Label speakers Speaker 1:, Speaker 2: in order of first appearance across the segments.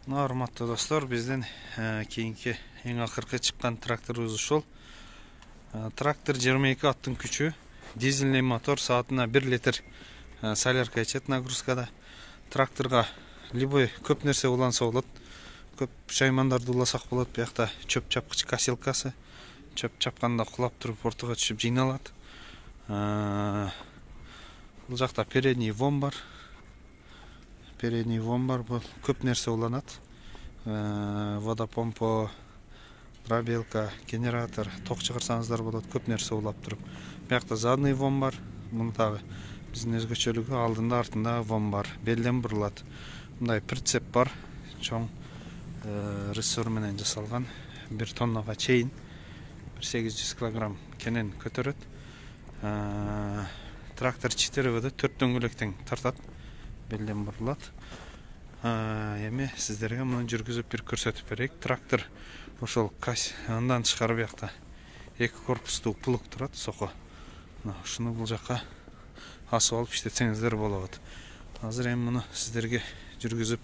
Speaker 1: Урматтуу достор, биздин кийинки эң акыркы чыккан тракторубуз ушул. Трактор 22 аттын күчү, дизельный мотор, саатына 1 литр солярка ичет нагрузкада. Тракторга любой көп нерсе уланса болот. Көп шаймандарды уласак болот. Биякта чөп чапкыч косилкасы, чөп чапканда кулап туруп ортого түшүп жыйналат. Бул жакта передний вом бар. Передний вом бар, бул көп нерсе уланат. Водопомпа, пробелка, генератор, ток чыгарсаңыздар болот, көп нерсе улап туруп. Биякта задний вом бар. Муну дагы биздин өзгөчөлүгү алдында артында вом бар. Белден бурулат. Мындай прицеп бар. Чоң рессор менен жасалган. 1 тоннага чейин 800 килограмм кенен көтөрөт. Трактор 4 4 дөңгөлөктөн тартат. Белден бурулат. Эми сиздерге муну жүргүзүп бир көрсөтүп берейик. Трактор ошол андан тышкары биякта 2 корпустуу плуг турат, сокко. Ушуну бул жакка асып алып иштетсеңиздер болот. Азыр эми муну сиздерге жүргүзүп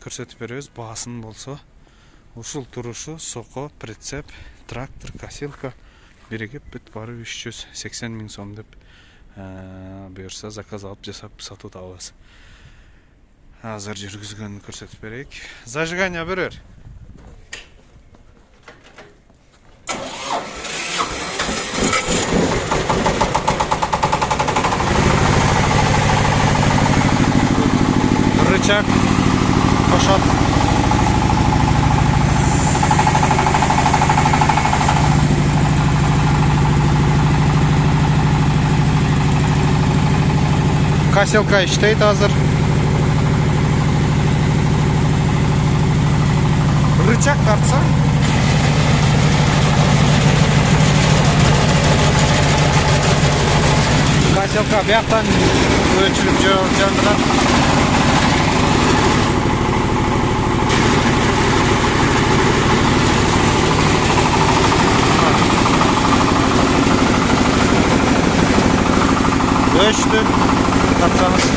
Speaker 1: көрсөтүп беребиз. Баасын болсо ушул турушу, сокко, прицеп, трактор, косилка биригип бүт бары 380 миң сом деп буюрса заказ алып жасап сатып табабыз. Азыр жүргүзгөнүн көрсөтүп берейик. Зажигание берер. Рычаг кошот. Косилка иштейт азыр. Рычаг тартса, косилка бияктан өлчүлүп жандырат. Өчтү тартсаңыз.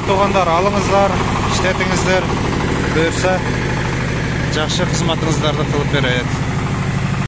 Speaker 1: Туғандар, алыңыздар, иштетиңиздер, буюрса жакшы кызматыңыздарды кылып берет.